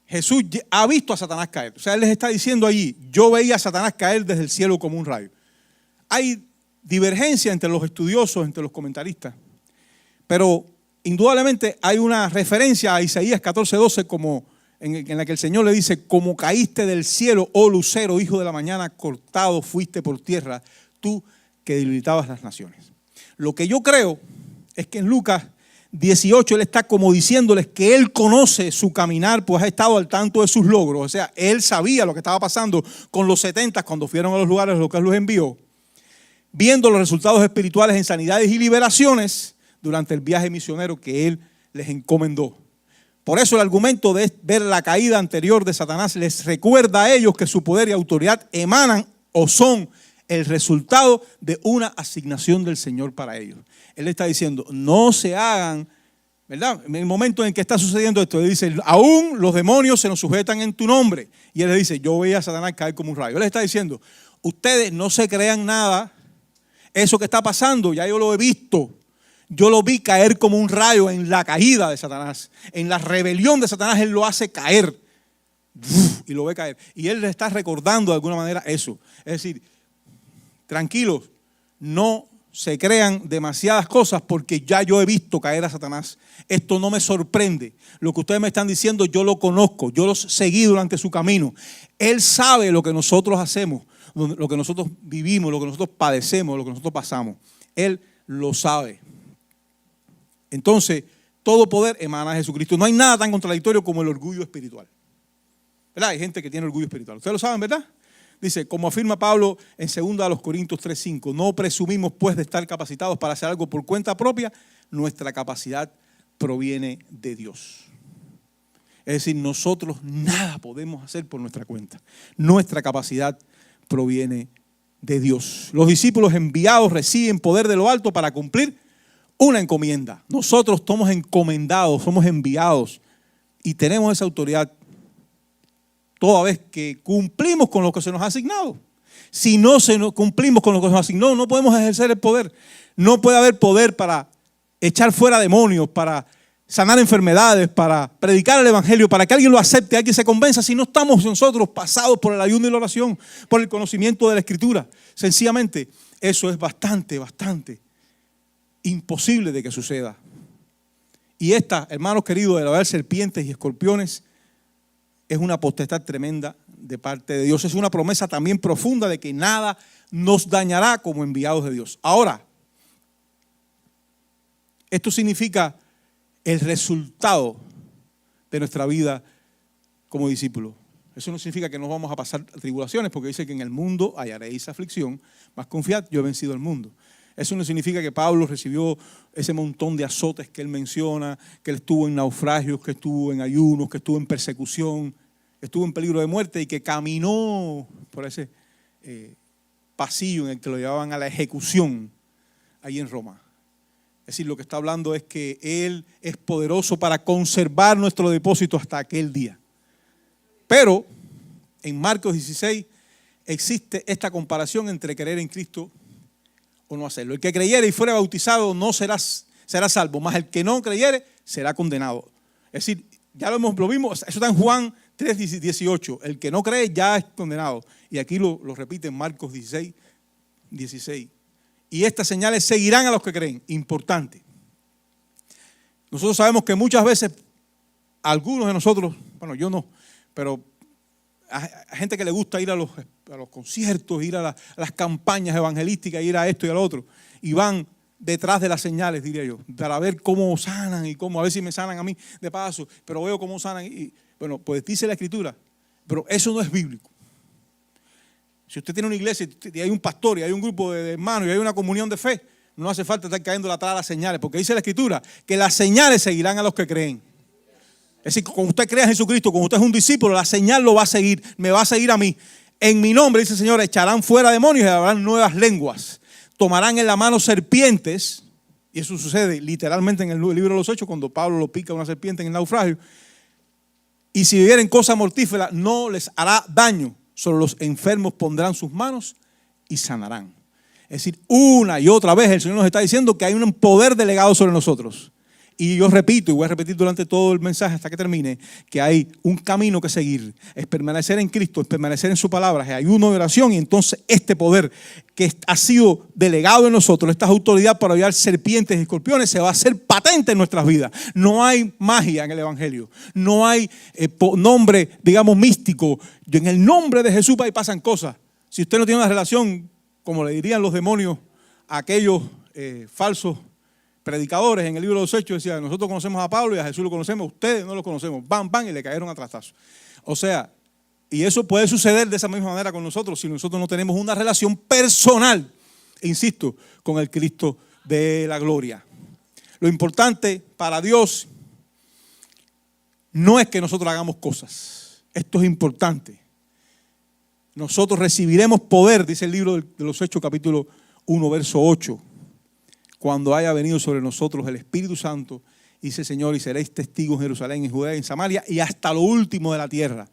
Jesús ha visto a Satanás caer. O sea, Él les está diciendo allí: yo veía a Satanás caer desde el cielo como un rayo. Hay divergencia entre los estudiosos, entre los comentaristas, pero indudablemente hay una referencia a Isaías 14:12 como en la que el Señor le dice: como caíste del cielo, oh lucero, hijo de la mañana, cortado fuiste por tierra, tú que debilitabas las naciones. Lo que yo creo es que en Lucas 18 Él está como diciéndoles que Él conoce su caminar, pues ha estado al tanto de sus logros. O sea, Él sabía lo que estaba pasando con los 70 cuando fueron a los lugares a los que Él los envió, viendo los resultados espirituales en sanidades y liberaciones durante el viaje misionero que Él les encomendó. Por eso el argumento de ver la caída anterior de Satanás les recuerda a ellos que su poder y autoridad emanan o son el resultado de una asignación del Señor para ellos. Él está diciendo, no se hagan, ¿verdad? En el momento en que está sucediendo esto, él dice, aún los demonios se nos sujetan en tu nombre. Y él le dice, yo voy a Satanás caer como un rayo. Él está diciendo, ustedes no se crean nada, eso que está pasando, ya yo lo he visto. Yo lo vi caer como un rayo en la caída de Satanás. En la rebelión de Satanás, él lo hace caer. Y lo ve caer. Y él le está recordando de alguna manera eso. Es decir, tranquilos, no se crean demasiadas cosas porque ya yo he visto caer a Satanás. Esto no me sorprende. Lo que ustedes me están diciendo yo lo conozco. Yo los seguí durante su camino. Él sabe lo que nosotros hacemos, lo que nosotros vivimos, lo que nosotros padecemos, lo que nosotros pasamos. Él lo sabe. Entonces, todo poder emana de Jesucristo. No hay nada tan contradictorio como el orgullo espiritual. ¿Verdad? Hay gente que tiene orgullo espiritual. Ustedes lo saben, ¿verdad? Dice, como afirma Pablo en 2 Corintios 3:5, no presumimos pues de estar capacitados para hacer algo por cuenta propia, nuestra capacidad proviene de Dios. Es decir, nosotros nada podemos hacer por nuestra cuenta. Nuestra capacidad proviene de Dios. Los discípulos enviados reciben poder de lo alto para cumplir una encomienda. Nosotros somos encomendados, somos enviados y tenemos esa autoridad toda vez que cumplimos con lo que se nos ha asignado. Si no cumplimos con lo que se nos asignó, no podemos ejercer el poder. No puede haber poder para echar fuera demonios, para sanar enfermedades, para predicar el evangelio, para que alguien lo acepte, alguien se convenza, si no estamos nosotros pasados por el ayuno y la oración, por el conocimiento de la Escritura. Sencillamente, eso es bastante imposible de que suceda. Y esta, hermanos queridos, de haber serpientes y escorpiones, es una potestad tremenda de parte de Dios. Es una promesa también profunda de que nada nos dañará como enviados de Dios. Ahora, esto significa el resultado de nuestra vida como discípulos. Eso no significa que no vamos a pasar tribulaciones, porque dice que en el mundo hallaréis aflicción, mas confiad, yo he vencido el mundo. Eso no significa que Pablo recibió ese montón de azotes que él menciona, que él estuvo en naufragios, que estuvo en ayunos, que estuvo en persecución, estuvo en peligro de muerte y que caminó por ese pasillo en el que lo llevaban a la ejecución ahí en Roma. Es decir, lo que está hablando es que Él es poderoso para conservar nuestro depósito hasta aquel día. Pero en Marcos 16 existe esta comparación entre creer en Cristo o no hacerlo. El que creyere y fuere bautizado no será salvo, mas el que no creyere será condenado. Es decir, ya lo vimos, eso está en Juan 3:18. El que no cree ya es condenado. Y aquí lo repite en Marcos 16. Y estas señales seguirán a los que creen. Importante. Nosotros sabemos que muchas veces, algunos de nosotros, bueno, yo no, pero hay gente que le gusta ir a los conciertos, ir a las campañas evangelísticas, ir a esto y a lo otro, y van detrás de las señales, diría yo, para ver cómo sanan y cómo, a ver si me sanan a mí de paso, pero veo cómo sanan. Y bueno, pues dice la Escritura, pero eso no es bíblico. Si usted tiene una iglesia y hay un pastor y hay un grupo de hermanos y hay una comunión de fe, no hace falta estar cayendo atrás de las señales, porque dice la Escritura que las señales seguirán a los que creen. Es decir, cuando usted crea en Jesucristo, cuando usted es un discípulo, la señal lo va a seguir, me va a seguir a mí. En mi nombre, dice el Señor, echarán fuera demonios y habrán nuevas lenguas. Tomarán en la mano serpientes, y eso sucede literalmente en el libro de los Hechos, cuando Pablo lo pica una serpiente en el naufragio. Y si vivieren cosa mortífera, no les hará daño. Solo los enfermos pondrán sus manos y sanarán. Es decir, una y otra vez el Señor nos está diciendo que hay un poder delegado sobre nosotros. Y yo repito, y voy a repetir durante todo el mensaje hasta que termine, que hay un camino que seguir. Es permanecer en Cristo, es permanecer en su palabra, es ayuno y oración. Y entonces este poder que ha sido delegado en nosotros, esta autoridad para hallar serpientes y escorpiones, se va a hacer patente en nuestras vidas. No hay magia en el Evangelio. No hay nombre, digamos, místico. En el nombre de Jesús ahí pasan cosas. Si usted no tiene una relación, como le dirían los demonios a aquellos falsos predicadores en el libro de los Hechos, decían, nosotros conocemos a Pablo y a Jesús lo conocemos, ustedes no lo conocemos, van, y le cayeron a trastazos. O sea, y eso puede suceder de esa misma manera con nosotros si nosotros no tenemos una relación personal, insisto, con el Cristo de la gloria. Lo importante para Dios no es que nosotros hagamos cosas, esto es importante. nosotros recibiremos poder, dice el libro de los Hechos, capítulo 1, verso 8, cuando haya venido sobre nosotros el Espíritu Santo, dice el Señor, y seréis testigos en Jerusalén, en Judea, en Samaria y hasta lo último de la tierra.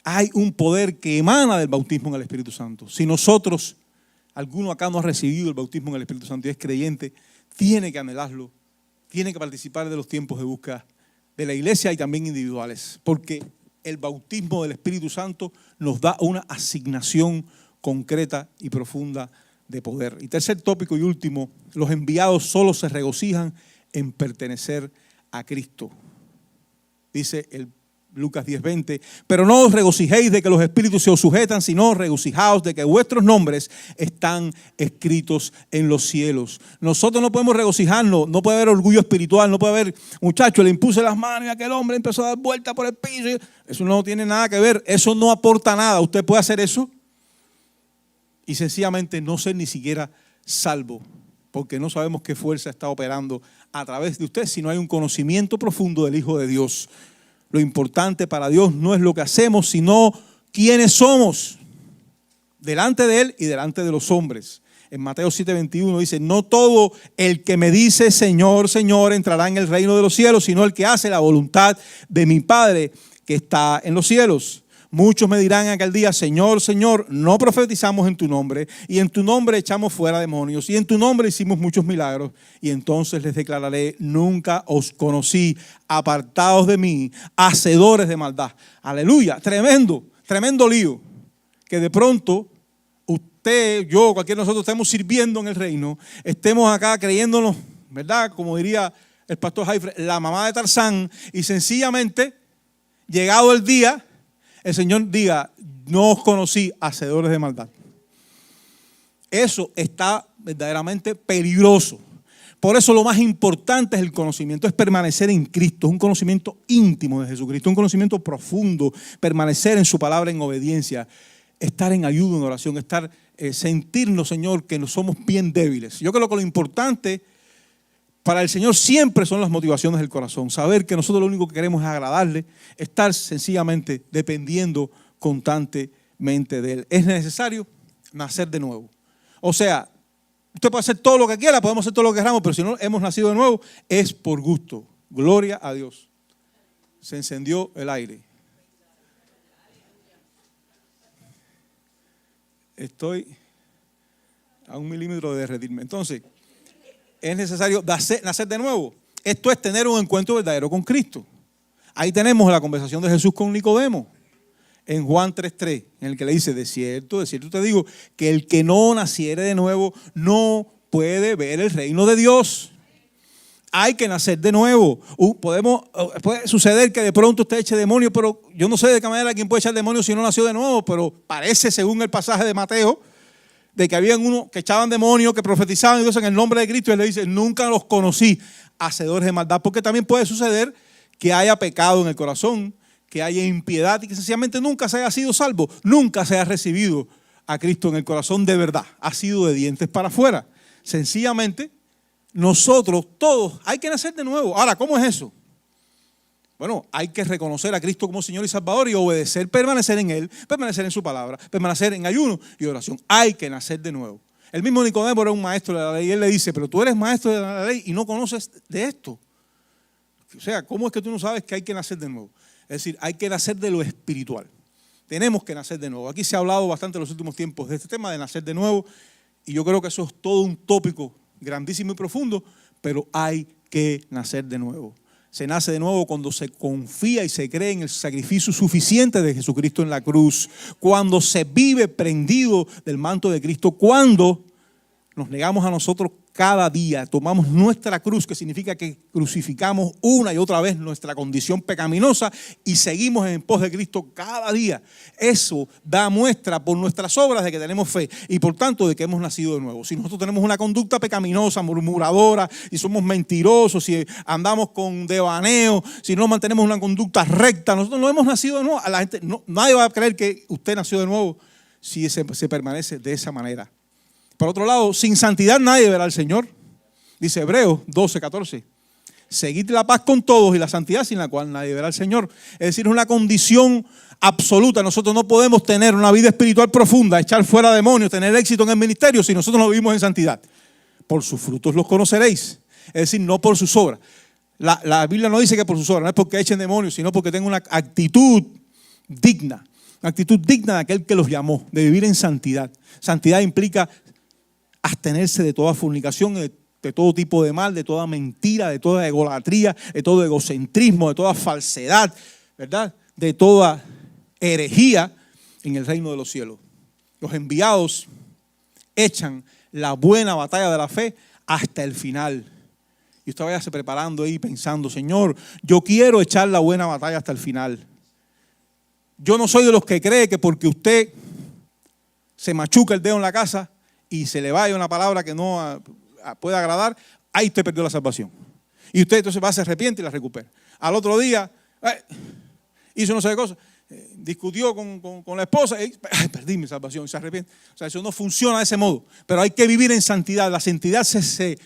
Hay un poder que emana del bautismo en el Espíritu Santo. Si nosotros, alguno acá no ha recibido el bautismo en el Espíritu Santo y es creyente, tiene que anhelarlo, tiene que participar de los tiempos de búsqueda de la iglesia y también individuales, porque el bautismo del Espíritu Santo nos da una asignación concreta y profunda de poder. Y tercer tópico y último, los enviados solo se regocijan en pertenecer a Cristo. Dice el Lucas 10:20, pero no os regocijéis de que los espíritus se os sujetan, sino regocijaos de que vuestros nombres están escritos en los cielos. Nosotros no podemos regocijarnos, no puede haber orgullo espiritual, no puede haber, muchacho, le impuse las manos y aquel hombre empezó a dar vuelta por el piso. Eso no tiene nada que ver, eso no aporta nada. Usted puede hacer eso y sencillamente no ser ni siquiera salvo, porque no sabemos qué fuerza está operando a través de usted si no hay un conocimiento profundo del Hijo de Dios. Lo importante para Dios no es lo que hacemos, sino quiénes somos delante de Él y delante de los hombres. En Mateo 7:21 dice, no todo el que me dice Señor, Señor entrará en el reino de los cielos, sino el que hace la voluntad de mi Padre que está en los cielos. Muchos me dirán en aquel día, Señor, Señor, no profetizamos en tu nombre, y en tu nombre echamos fuera demonios, y en tu nombre hicimos muchos milagros. Y entonces les declararé, nunca os conocí, apartados de mí, hacedores de maldad. Aleluya, tremendo, tremendo lío. Que de pronto usted, yo, cualquiera de nosotros estemos sirviendo en el reino, estemos acá creyéndonos, ¿verdad? Como diría el pastor Jaifre, la mamá de Tarzán, y sencillamente, llegado el día, el Señor diga, no os conocí, hacedores de maldad. Eso está verdaderamente peligroso. Por eso lo más importante es el conocimiento, es permanecer en Cristo, es un conocimiento íntimo de Jesucristo, un conocimiento profundo, permanecer en su palabra en obediencia, estar en ayuno, en oración, sentirnos, Señor, que no somos bien débiles. Yo creo que lo importante para el Señor siempre son las motivaciones del corazón. Saber que nosotros lo único que queremos es agradarle, estar sencillamente dependiendo constantemente de Él. Es necesario nacer de nuevo. O sea, usted puede hacer todo lo que quiera, podemos hacer todo lo que queramos, pero si no hemos nacido de nuevo, es por gusto. Gloria a Dios. Se encendió el aire. Estoy a 1 milímetro de derretirme. Entonces, es necesario nacer de nuevo. Esto es tener un encuentro verdadero con Cristo. Ahí tenemos la conversación de Jesús con Nicodemo en Juan 3:3, en el que le dice, de cierto te digo, que el que no naciere de nuevo no puede ver el reino de Dios. Hay que nacer de nuevo. Puede suceder que de pronto usted eche demonio, pero yo no sé de qué manera quién puede echar demonio si no nació de nuevo, pero parece, según el pasaje de Mateo, de que habían unos que echaban demonios, que profetizaban y Dios en el nombre de Cristo, y él le dice, nunca los conocí, hacedores de maldad, porque también puede suceder que haya pecado en el corazón, que haya impiedad y que sencillamente nunca se haya sido salvo, nunca se haya recibido a Cristo en el corazón de verdad, ha sido de dientes para afuera. Sencillamente, nosotros todos hay que nacer de nuevo. Ahora, ¿cómo es eso? Bueno, hay que reconocer a Cristo como Señor y Salvador y obedecer, permanecer en Él, permanecer en su palabra, permanecer en ayuno y oración. Hay que nacer de nuevo. El mismo Nicodemo era un maestro de la ley y él le dice, pero tú eres maestro de la ley y no conoces de esto. O sea, ¿cómo es que tú no sabes que hay que nacer de nuevo? Es decir, hay que nacer de lo espiritual. Tenemos que nacer de nuevo. Aquí se ha hablado bastante en los últimos tiempos de este tema de nacer de nuevo y yo creo que eso es todo un tópico grandísimo y profundo, pero hay que nacer de nuevo. Se nace de nuevo cuando se confía y se cree en el sacrificio suficiente de Jesucristo en la cruz, cuando se vive prendido del manto de Cristo, cuando nos negamos a nosotros cada día, tomamos nuestra cruz, que significa que crucificamos una y otra vez nuestra condición pecaminosa y seguimos en pos de Cristo cada día. Eso da muestra por nuestras obras de que tenemos fe y por tanto de que hemos nacido de nuevo. Si nosotros tenemos una conducta pecaminosa, murmuradora, y somos mentirosos, si andamos con devaneo, si no mantenemos una conducta recta, nosotros no hemos nacido de nuevo. A la gente, nadie va a creer que usted nació de nuevo si se permanece de esa manera. Por otro lado, sin santidad nadie verá al Señor. Dice Hebreos 12:14. seguid la paz con todos y la santidad sin la cual nadie verá al Señor. Es decir, es una condición absoluta. Nosotros no podemos tener una vida espiritual profunda, echar fuera demonios, tener éxito en el ministerio si nosotros no vivimos en santidad. Por sus frutos los conoceréis. Es decir, no por sus obras. La Biblia no dice que por sus obras, no es porque echen demonios, sino porque tengan una actitud digna. Una actitud digna de aquel que los llamó, de vivir en santidad. Santidad implica abstenerse de toda fornicación, de todo tipo de mal, de toda mentira, de toda egolatría, de todo egocentrismo, de toda falsedad, ¿verdad? De toda herejía en el reino de los cielos. Los enviados echan la buena batalla de la fe hasta el final. Y usted vaya preparando ahí pensando, Señor, yo quiero echar la buena batalla hasta el final. Yo no soy de los que cree que porque usted se machuca el dedo en la casa y se le vaya una palabra que no puede agradar, ahí usted perdió la salvación. Y usted entonces va, se arrepiente y la recupera. Al otro día, hizo no sé qué cosa, discutió con la esposa y perdí mi salvación y se arrepiente. O sea, eso no funciona de ese modo. Pero hay que vivir en santidad. La santidad se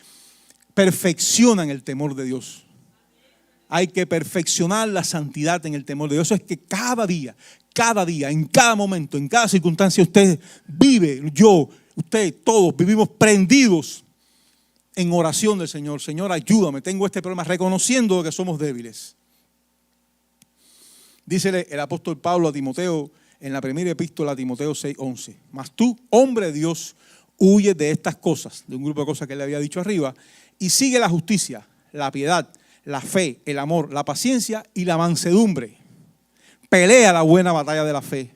perfecciona en el temor de Dios. Hay que perfeccionar la santidad en el temor de Dios. Eso es que cada día, en cada momento, en cada circunstancia, usted vive, yo, usted, todos vivimos prendidos en oración del Señor. Señor, ayúdame, tengo este problema, reconociendo que somos débiles. Dícele el apóstol Pablo a Timoteo en la primera epístola a Timoteo 6:11. Mas tú, hombre de Dios, huye de estas cosas, de un grupo de cosas que él le había dicho arriba, y sigue la justicia, la piedad, la fe, el amor, la paciencia y la mansedumbre. Pelea la buena batalla de la fe.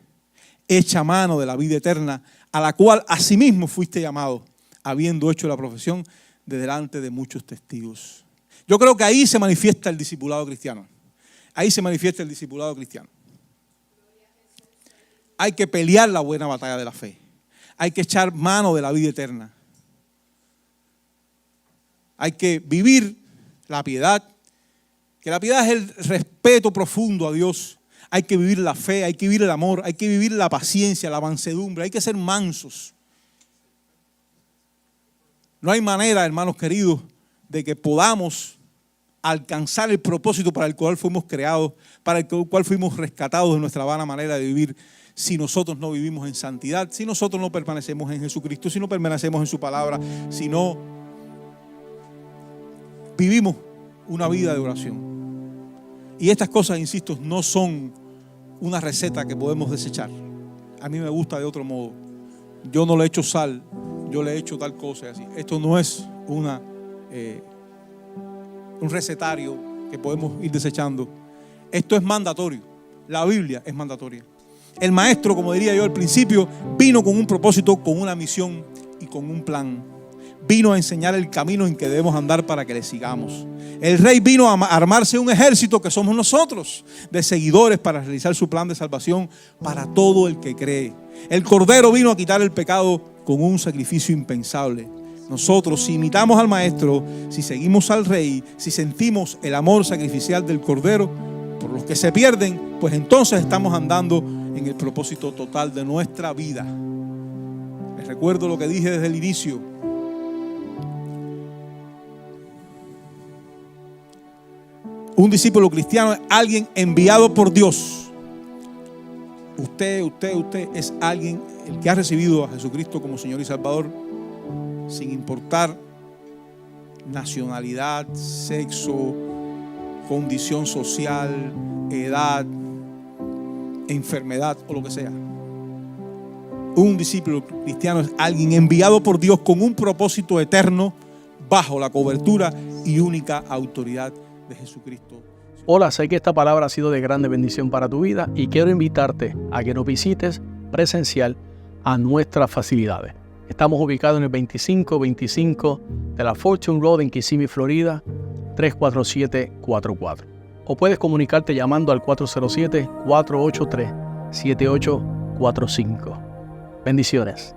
Echa mano de la vida eterna, a la cual asimismo fuiste llamado, habiendo hecho la profesión de delante de muchos testigos. Yo creo que ahí se manifiesta el discipulado cristiano. Ahí se manifiesta el discipulado cristiano. Hay que pelear la buena batalla de la fe. Hay que echar mano de la vida eterna. Hay que vivir la piedad, que la piedad es el respeto profundo a Dios. Hay que vivir la fe, hay que vivir el amor, hay que vivir la paciencia, la mansedumbre, hay que ser mansos. No hay manera, hermanos queridos, de que podamos alcanzar el propósito para el cual fuimos creados, para el cual fuimos rescatados de nuestra vana manera de vivir, si nosotros no vivimos en santidad, si nosotros no permanecemos en Jesucristo, si no permanecemos en su palabra, si no vivimos una vida de oración. Y estas cosas, insisto, no son una receta que podemos desechar. A mí me gusta de otro modo. Yo no le echo sal, yo le echo tal cosa y así. Esto no es un recetario que podemos ir desechando. Esto es mandatorio. La Biblia es mandatoria. El maestro, como diría yo al principio, vino con un propósito, con una misión y con un plan. Vino a enseñar el camino en que debemos andar para que le sigamos. El rey vino a armarse un ejército que somos nosotros, de seguidores para realizar su plan de salvación para todo el que cree. El Cordero vino a quitar el pecado con un sacrificio impensable. Nosotros, si imitamos al Maestro, si seguimos al Rey, si sentimos el amor sacrificial del Cordero por los que se pierden, pues entonces estamos andando en el propósito total de nuestra vida. Les recuerdo lo que dije desde el inicio. Un discípulo cristiano es alguien enviado por Dios. Usted es alguien, el que ha recibido a Jesucristo como Señor y Salvador, sin importar nacionalidad, sexo, condición social, edad, enfermedad o lo que sea. Un discípulo cristiano es alguien enviado por Dios con un propósito eterno bajo la cobertura y única autoridad de Jesucristo. Hola, sé que esta palabra ha sido de grande bendición para tu vida y quiero invitarte a que nos visites presencial a nuestras facilidades. Estamos ubicados en el 2525 de la Fortune Road en Kissimmee, Florida, 34744. O puedes comunicarte llamando al 407-483-7845. Bendiciones.